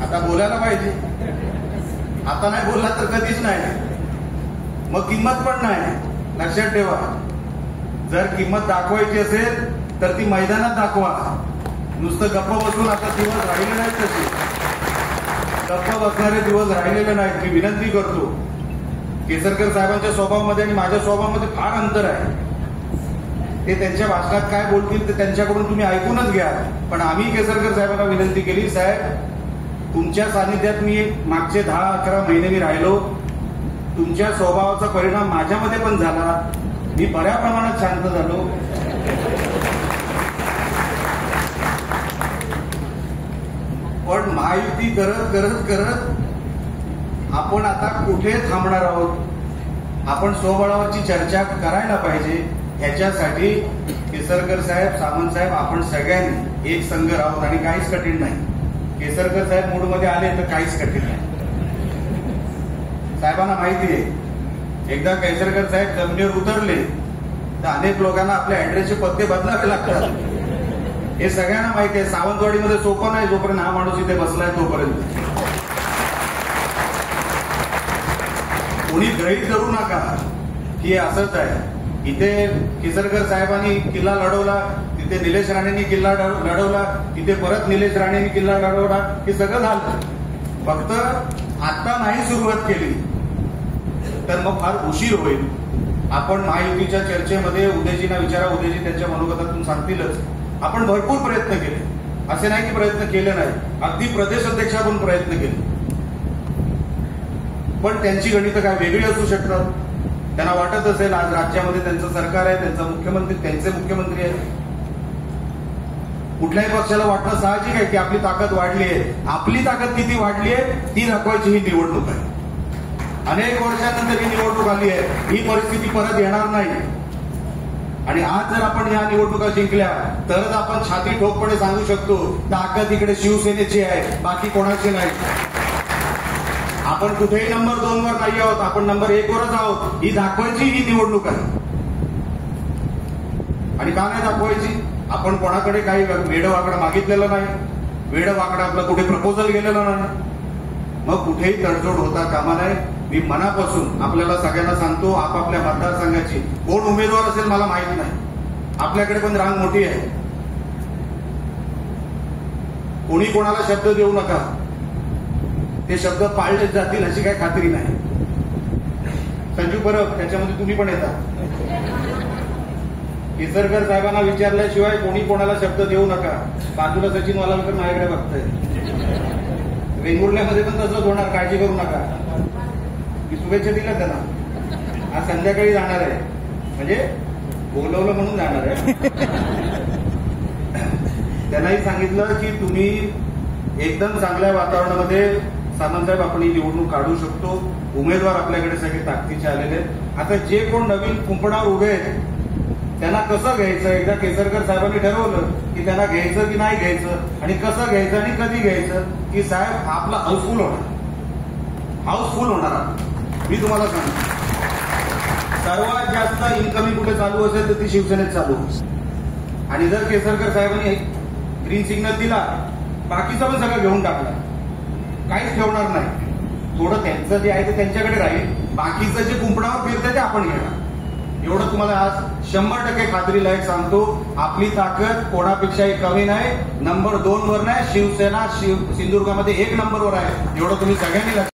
आता बोलायला पाहिजे. आता नाही बोलला तर कधीच नाही, मग किंमत पण नाही. लक्षात ठेवा, जर किंमत दाखवायची असेल तर ती मैदानात दाखवा. नुसतं गप्प बसून आता दिवस राहिले नाहीत, तसे गप्प बसणारे दिवस राहिलेले नाहीत. मी विनंती करतो, केसरकर साहेबांच्या स्वभावामध्ये आणि माझ्या स्वभावामध्ये फार अंतर आहे. ते त्यांच्या भाषणात काय बोलतील ते त्यांच्याकडून तुम्ही ऐकूनच घ्या. पण आम्ही केसरकर साहेबांना विनंती केली, साहेब तुमच्या सानिध्यात मी मागचे 10-11 महिने मी राहिलो. तुमच्या स्वभावाचा परिणाम माझ्यामध्ये पण झाला. मी बऱ्या प्रमाणात शांत झालो. पण महायुती करत करत करत आपण आता कुठे थांबणार आहोत? आपण स्वबळावरची चर्चा करायला पाहिजे. ह्याच्यासाठी केसरकर साहेब, सामंत साहेब, आपण सगळ्यांनी एक संघ राहून, आणि काहीच कठीण नाही. केसरकर साहेब मूडमध्ये आले तर काहीच कठीण नाही. साहेबांना माहिती आहे, एकदा केसरकर साहेब जमिनीवर उतरले तर अनेक लोकांना आपल्या ऍड्रेसचे पत्ते बदलावे लागतात. हे सगळ्यांना माहिती आहे. सावंतवाडीमध्ये सोपं नाही, जोपर्यंत हा माणूस इथे बसलाय तोपर्यंत. कोणी गृहीत धरू नका की असंच आहे. इथे केसरकर साहेबांनी किल्ला लढवला, तिथे निलेश राणेंनी किल्ला लढवला, तिथे परत निलेश राणेंनी किल्ला लढवला. हे सगळं झालं. फक्त आता नाही सुरुवात केली तर मग फार उशीर होईल. आपण महायुतीच्या चर्चेमध्ये उदयजींना विचारा, उदयजी त्यांच्या मनोगतातून सांगतीलच. आपण भरपूर प्रयत्न केले, असे नाही की प्रयत्न केले नाही. अगदी प्रदेश अध्यक्षाकडून प्रयत्न केले. पण त्यांची गणितं काय वेगळी असू शकतात. त्यांना वाटत असेल आज राज्यामध्ये त्यांचं सरकार आहे, त्यांचे मुख्यमंत्री आहेत. कुठल्याही पक्षाला वाटणं साहजिक आहे की आपली ताकद वाढली आहे. आपली ताकद किती वाढली आहे ती दाखवायची ही निवडणूक आहे. अनेक वर्षानंतर ही निवडणूक आली आहे. ही परिस्थिती परत येणार नाही. आणि आज जर आपण या निवडणुका जिंकल्या तरच आपण छाती ठोकपणे सांगू शकतो ताकद इकडे शिवसेनेची आहे, बाकी कोणाची नाही. आपण कुठेही नंबर 2 वर नाही आहोत, आपण नंबर 1 वरच आहोत. ही दाखवायची ही निवडणूक आहे. आणि का नाही दाखवायची? आपण कोणाकडे काही वेडवाकडं मागितलेलं नाही. वेडवाकडं आपलं कुठे प्रपोजल गेलेलं नाही. मग कुठेही तडजोड होता कामा नये. मी मनापासून आपल्याला सगळ्यांना सांगतो, आपापल्या मतदारसंघाची कोण उमेदवार असेल मला माहित नाही. आपल्याकडे पण रांग मोठी आहे. कोणी कोणाला शब्द देऊ नका. ते शब्द पाळले जातील अशी काही खात्री नाही. संजू परब त्याच्यामध्ये तुम्ही पण येता. केसरकर साहेबांना विचारल्याशिवाय कोणी कोणाला शब्द देऊ नका. बाजूला सचिन वालावकर माझ्याकडे बघतोय. वेंगुर्ल्यामध्ये पण तसंच होणार, काळजी करू नका. मी शुभेच्छा दिल्या त्यांना. आज संध्याकाळी जाणार आहे, म्हणजे बोलवलं म्हणून जाणार आहे. त्यांनाही सांगितलं की तुम्ही एकदम चांगल्या वातावरणामध्ये सामंतसाहेब आपण ही निवडणूक काढू शकतो. उमेदवार आपल्याकडे सगळे ताकदीचे आलेले आहेत. आता जे कोण नवीन कुंपणावर उभे आहेत त्यांना कसं घ्यायचं, एकदा केसरकर साहेबांनी ठरवलं की त्यांना घ्यायचं की नाही घ्यायचं, आणि कसं घ्यायचं आणि कधी घ्यायचं, की साहेब आपला हाऊसफुल होणार. मी तुम्हाला सांगतो, सर्वात जास्त इन्कमिंग कुठे चालू असेल तर ती शिवसेनेत चालू. आणि जर केसरकर साहेबांनी ग्रीन सिग्नल दिला, बाकीचं पण सगळं घेऊन टाकलं, काहीच ठेवणार नाही. थोडं त्यांचं जे आहे ते त्यांच्याकडे राहील, बाकीचं जे कुंपणावर फिरतं ते आपण घेणार. एवढं तुम्हाला आज 100% खात्रीलायक सांगतो. आपली ताकद कोणापेक्षाही कमी नाही. नंबर 2 वर नाही, शिवसेना सिंधुदुर्गामध्ये 1 नंबरवर आहे. एवढं तुम्ही सगळ्यांनी